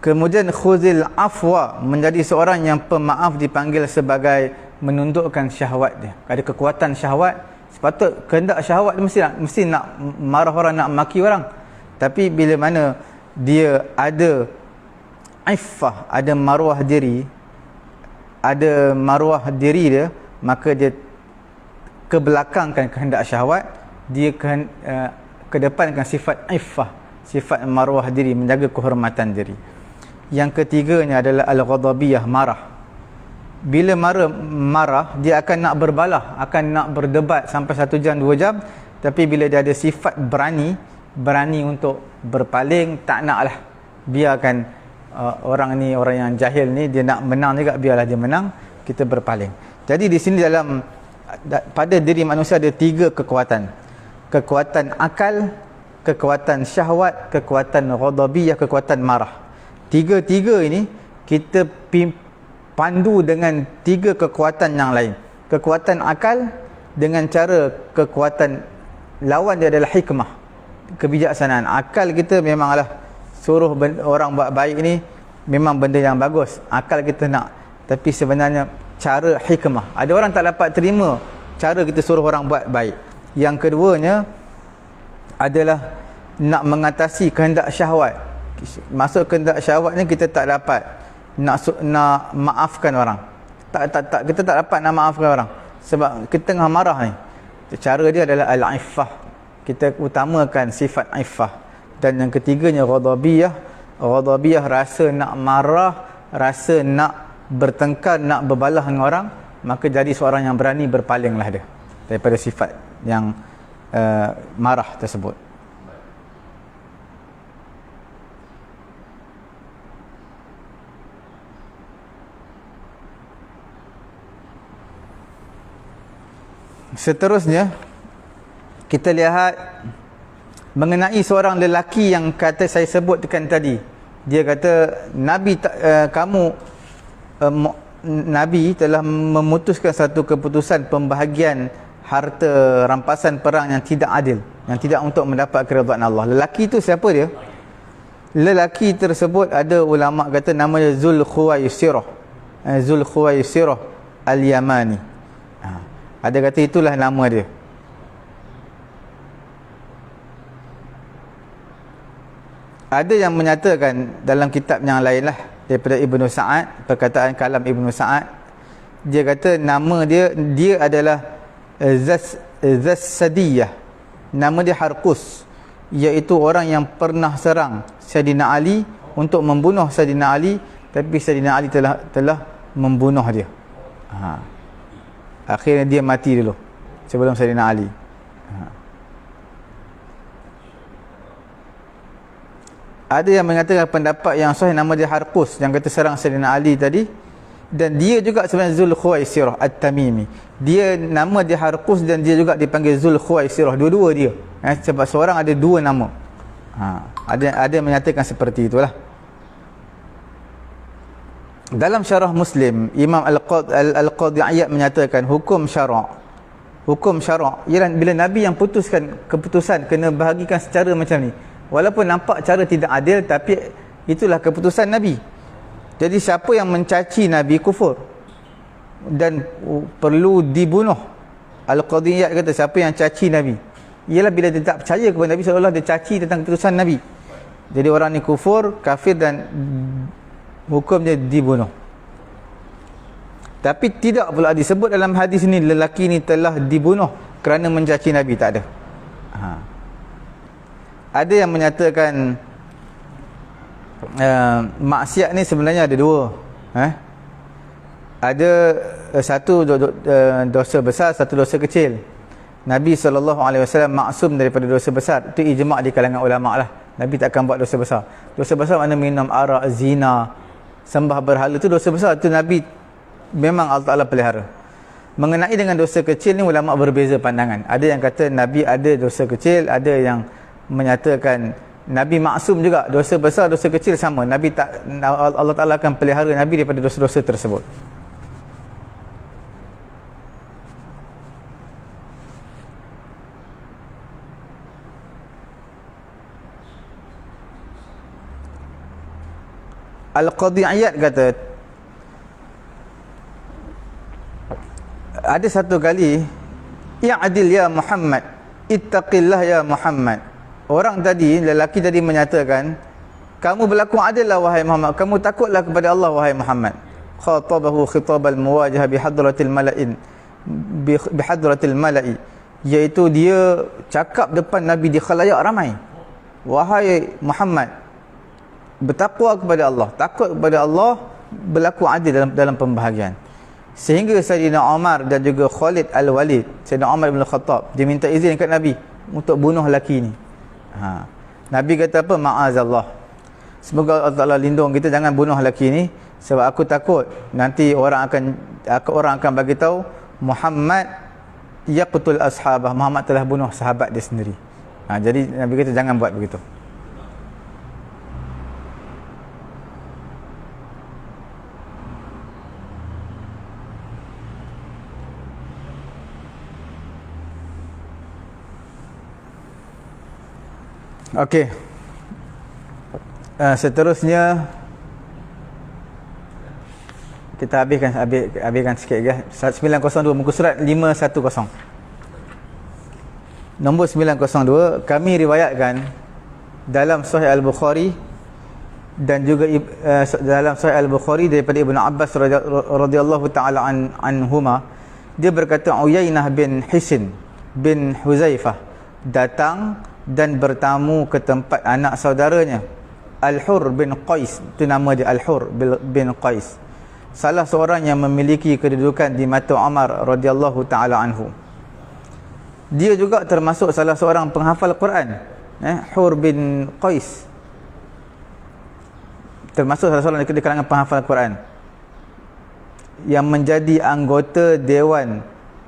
Kemudian khuzil afwa, menjadi seorang yang pemaaf dipanggil sebagai menundukkan syahwat dia. Ada kekuatan syahwat, sepatut kehendak syahwat dia mesti nak marah orang, nak maki orang. Tapi bila mana dia ada iffah, ada maruah diri, dia, maka dia kebelakangkan kehendak syahwat, dia kedepankan sifat iffah, sifat maruah diri, menjaga kehormatan diri. Yang ketiganya adalah al-ghadabiyah, marah. bila marah dia akan nak berbalah, akan nak berdebat sampai 1 jam 2 jam. Tapi bila dia ada sifat berani untuk berpaling, tak naklah, biarkan orang yang jahil ni, dia nak menang juga, biarlah dia menang, kita berpaling. Jadi di sini pada diri manusia ada 3 kekuatan. Kekuatan akal, kekuatan syahwat, kekuatan ghadabiyah, kekuatan marah. Tiga-tiga ini kita pandu dengan 3 kekuatan yang lain. Kekuatan akal dengan cara kekuatan lawan dia adalah hikmah, kebijaksanaan. Akal kita memanglah suruh orang buat baik ni memang benda yang bagus, akal kita nak. Tapi sebenarnya cara hikmah, ada orang tak dapat terima cara kita suruh orang buat baik. Yang keduanya adalah nak mengatasi kehendak syahwat. Masuk kehendak syahwat ni kita tak dapat nak maafkan orang. Kita tak dapat nak maafkan orang sebab kita tengah marah ni. Cara dia adalah al-iffah. Kita utamakan sifat iffah. Dan yang ketiganya ghadabiyah. Ghadabiyah rasa nak marah, rasa nak bertengkar, nak berbalah dengan orang, maka jadi seorang yang berani berpalinglah dia daripada sifat yang marah tersebut. Seterusnya kita lihat mengenai seorang lelaki yang kata saya sebutkan tadi. Dia kata Nabi telah memutuskan satu keputusan pembahagian harta rampasan perang yang tidak adil, yang tidak untuk mendapat keridhaan Allah. Lelaki itu siapa dia? Lelaki tersebut ada ulama kata namanya Zulkhuwaisirah. Zulkhuwaisirah Al-Yamani. Ada kata itulah nama dia. Ada yang menyatakan dalam kitab yang lain lah, daripada Ibnu Sa'ad, perkataan kalam Ibnu Sa'ad, dia kata nama dia adalah Zassadiyah. Nama dia Harqus, iaitu orang yang pernah serang Sayyidina Ali untuk membunuh Sayyidina Ali, tapi Sayyidina Ali telah membunuh dia. Akhirnya dia mati dulu sebelum Sayyidina Ali. Ada yang mengatakan pendapat yang sahih nama dia Harqus, yang kata serang Sayyidina Ali tadi. Dan dia juga sebenarnya Zulkhuwaisirah At-Tamimi. Dia nama dia Harqus dan dia juga dipanggil Zulkhuwaisirah. Dua-dua dia. Sebab seorang ada 2 nama. Ada yang menyatakan seperti itulah. Dalam syarah Muslim, Imam Al-Qadhi Iyad menyatakan hukum syara' ialah bila Nabi yang putuskan keputusan kena bahagikan secara macam ni. Walaupun nampak cara tidak adil, tapi itulah keputusan Nabi. Jadi siapa yang mencaci Nabi kufur dan perlu dibunuh. Al-Qadhi Iyad kata siapa yang caci Nabi, ialah bila dia tak percaya kepada Nabi, seolah-olah dia caci tentang keputusan Nabi. Jadi orang ni kufur, kafir, dan hukumnya dibunuh. Tapi tidak pula disebut dalam hadis ini lelaki ni telah dibunuh kerana mencaci Nabi, tak ada. Ada yang menyatakan maksiat ni sebenarnya ada 2. Ada satu dosa besar, satu dosa kecil. Nabi SAW maksum daripada dosa besar. Itu ijma' di kalangan ulama lah. Nabi takkan buat dosa besar. Dosa besar mana minum arak, zina, sembah berhala, itu dosa besar. Itu Nabi memang Allah Ta'ala pelihara. Mengenai dengan dosa kecil ni ulama berbeza pandangan. Ada yang kata Nabi ada dosa kecil, ada yang menyatakan Nabi maksum juga. Dosa besar, dosa kecil sama. Allah Ta'ala akan pelihara Nabi daripada dosa-dosa tersebut. Al-Qadhi Iyad kata ada satu kali, i'adil ya Muhammad, ittaqillah ya Muhammad. Orang tadi, lelaki tadi menyatakan, kamu berlaku adillah wahai Muhammad, kamu takutlah kepada Allah wahai Muhammad. Khatabahu khitabal muwajah bihadratil mala'in, bihadratil mala'i, iaitu dia cakap depan Nabi di khalayak ramai. Wahai Muhammad, bertakwa kepada Allah, takut kepada Allah, berlaku adil dalam pembahagian. Sehingga Sayyidina Umar dan juga Khalid Al-Walid, Sayyidina Umar bin Khattab, dia minta izin kat Nabi untuk bunuh lelaki ni. Nabi kata apa? Ma'azallah, semoga Allah Ta'ala lindung kita, jangan bunuh lelaki ni, sebab aku takut nanti orang akan bagi tahu Muhammad yaqtul ashabah, Muhammad telah bunuh sahabat dia sendiri. Jadi Nabi kata jangan buat begitu. Okey. Seterusnya kita habiskan sikit ya. 902 muka surat 510. Nombor 902, kami riwayatkan dalam Sahih Al-Bukhari dan juga dalam Sahih Al-Bukhari daripada Ibnu Abbas radhiyallahu taala anhuma, dia berkata Uyainah bin Hisn bin Huzaifah datang dan bertamu ke tempat anak saudaranya Al-Hur bin Qais, itu nama dia, Al-Hur bin Qais, salah seorang yang memiliki kedudukan di mata Umar radhiyallahu taala anhu. Dia juga termasuk salah seorang penghafal Quran, Hur bin Qais termasuk salah seorang di kalangan penghafal Quran yang menjadi anggota Dewan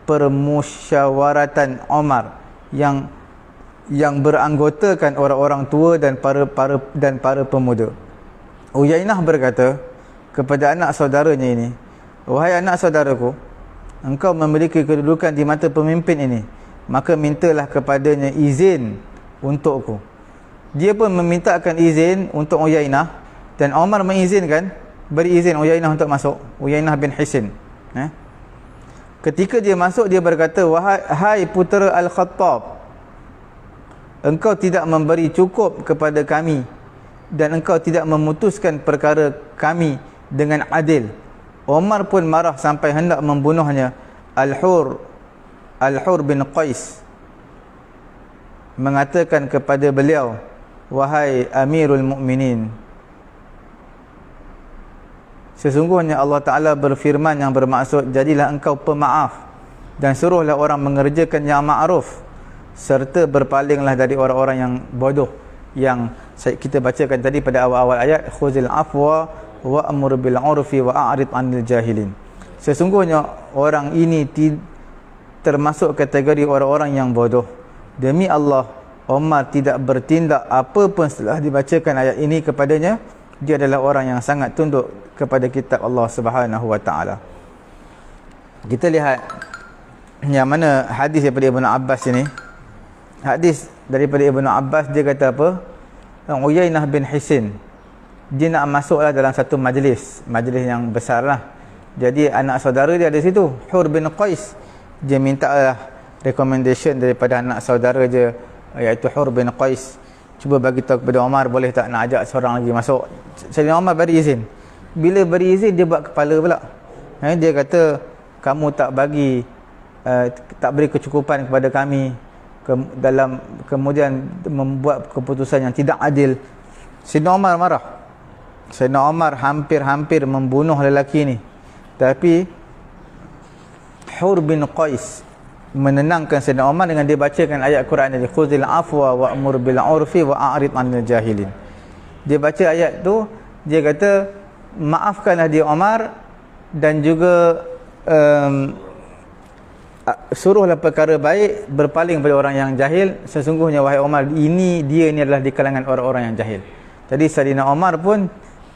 Permusyawaratan Umar yang beranggotakan orang-orang tua dan para pemuda. Uyainah berkata kepada anak saudaranya ini, wahai anak saudaraku, engkau memiliki kedudukan di mata pemimpin ini, maka mintalah kepadanya izin untukku. Dia pun memintakan izin untuk Uyainah dan Umar mengizinkan, beri izin Uyainah untuk masuk, Uyainah bin Hisn. Ketika dia masuk, dia berkata, wahai putera Al-Khattab, engkau tidak memberi cukup kepada kami dan engkau tidak memutuskan perkara kami dengan adil. Umar pun marah sampai hendak membunuhnya. Al-Hur bin Qais mengatakan kepada beliau, wahai Amirul Mukminin, sesungguhnya Allah Ta'ala berfirman yang bermaksud, jadilah engkau pemaaf dan suruhlah orang mengerjakan yang ma'ruf, serta berpalinglah dari orang-orang yang bodoh yang kita bacakan tadi pada awal-awal ayat, khuzil afwa wa'mur bil 'urfi wa a'rid 'anil jahilin. Sesungguhnya orang ini termasuk kategori orang-orang yang bodoh. Demi Allah, Umar tidak bertindak apa pun setelah dibacakan ayat ini kepadanya. Dia adalah orang yang sangat tunduk kepada kitab Allah Subhanahu wa taala. Kita lihat yang mana hadis daripada Ibnu Abbas ini. Hadis daripada Ibnu Abbas, dia kata apa? Uyainah bin Hisn, dia nak masuklah dalam satu majlis yang besar lah. Jadi anak saudara dia ada situ, Hur bin Qais. Dia minta recommendation daripada anak saudara dia, iaitu Hur bin Qais, cuba bagi tahu kepada Umar, boleh tak nak ajak seorang lagi masuk. Sayyidina Umar beri izin. Bila beri izin, dia buat kepala pula. Dia kata, kamu tak beri kecukupan kepada kami, kemudian membuat keputusan yang tidak adil. Sayyidina Umar marah. Sayyidina Umar hampir membunuh lelaki ni. Tapi Hur bin Qais menenangkan Sayyidina Umar dengan dia bacakan ayat Quran ini, khuzil afwa wa'mur bil 'urfi wa a'rid 'anil jahilin. Dia baca ayat tu, dia kata, maafkanlah dia Umar, dan juga suruhlah perkara baik, berpaling pada orang yang jahil. Sesungguhnya wahai Umar, dia ni adalah di kalangan orang-orang yang jahil. Jadi Sayyidina Umar pun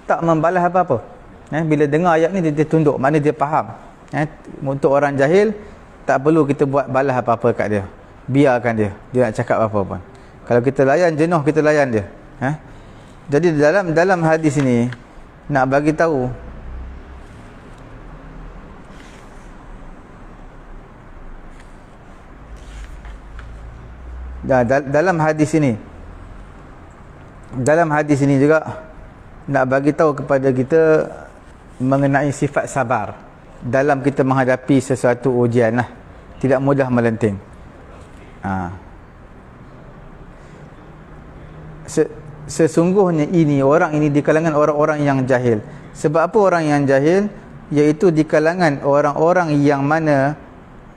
tak membalas apa-apa. Bila dengar ayat ni, dia tunduk, maknanya dia faham. Untuk orang jahil tak perlu kita buat balas apa-apa kat dia. Biarkan dia nak cakap apa-apa pun. Kalau kita layan jenuh, kita layan dia. Jadi dalam hadis ini nak bagi tahu dalam hadis ini juga nak bagi tahu kepada kita mengenai sifat sabar dalam kita menghadapi sesuatu ujian lah. Tidak mudah melenting. Sesungguhnya orang ini di kalangan orang-orang yang jahil. Sebab apa orang yang jahil? iaitu di kalangan orang-orang yang mana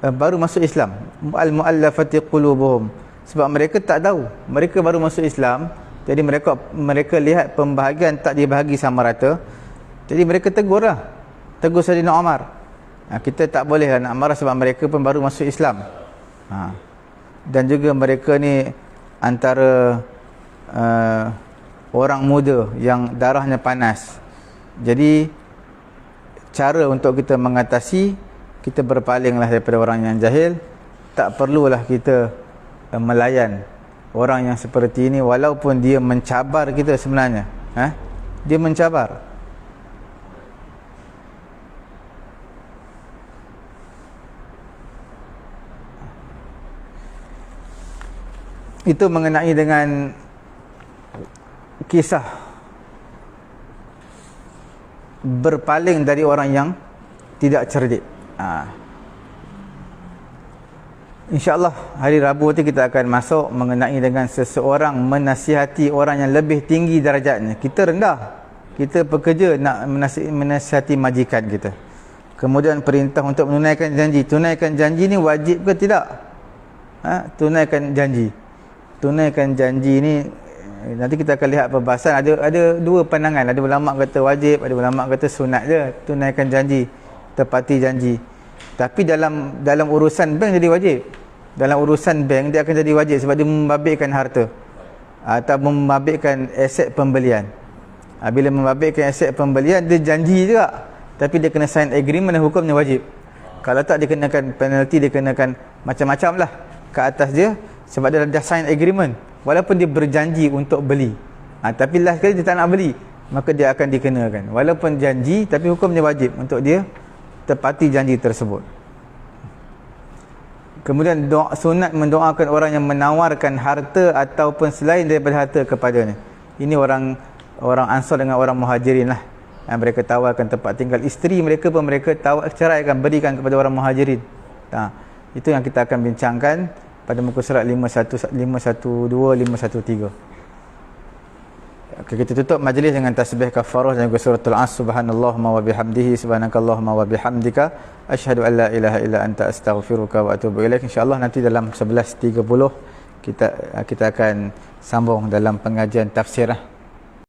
baru masuk Islam, al-muallafati qulubuhum, sebab mereka tak tahu, mereka baru masuk Islam, jadi mereka lihat pembahagian tak dibahagi sama rata, jadi mereka tegur Saidina Umar. Kita tak boleh nak marah sebab mereka pun baru masuk Islam. Dan juga mereka ni antara orang muda yang darahnya panas. Jadi cara untuk kita mengatasi, kita berpalinglah daripada orang yang jahil. Tak perlulah kita melayan orang yang seperti ini, walaupun dia mencabar kita sebenarnya. Dia mencabar. Itu mengenai dengan kisah berpaling dari orang yang tidak cerdik. InsyaAllah hari Rabu tu kita akan masuk mengenai dengan seseorang menasihati orang yang lebih tinggi darjatnya. Kita rendah, kita pekerja nak menasihati majikan kita. Kemudian perintah untuk menunaikan janji. Tunaikan janji ni wajib ke tidak? Tunaikan janji. Tunaikan janji ni nanti kita akan lihat perbahasan. Ada dua pandangan. Ada ulama kata wajib, ada ulama kata sunat je tunaikan janji, tepati janji. Tapi dalam urusan bank jadi wajib. Dalam urusan bank dia akan jadi wajib sebab dia membabitkan harta atau membabitkan aset pembelian. Bila membabitkan aset pembelian, dia janji juga, tapi dia kena sign agreement dan hukumnya wajib. Kalau tak, dia kenakan penalti, dia kenakan macam-macam lah ke atas dia, sebab dia dah sign agreement walaupun dia berjanji untuk beli. Tapi last kali dia tak nak beli, maka dia akan dikenakan walaupun janji, tapi hukumnya wajib untuk dia tepati janji tersebut. Kemudian sunat mendoakan orang yang menawarkan harta ataupun selain daripada harta kepadanya. Ini orang Ansar dengan orang Muhajirin lah. Mereka tawarkan tempat tinggal. Isteri mereka pun mereka ceraikan, berikan kepada orang Muhajirin. Itu yang kita akan bincangkan pada muka surat 512, 513. Okay, kita tutup majlis dengan tasbih kafarah dan juga suratul As. Subhanallahumma wa bihamdihi, subhanakallahumma wa bihamdika, asyhadu an la ilaha illa anta astaghfiruka wa atubu ilaik. InsyaAllah nanti dalam 11.30 kita akan sambung dalam pengajian tafsir.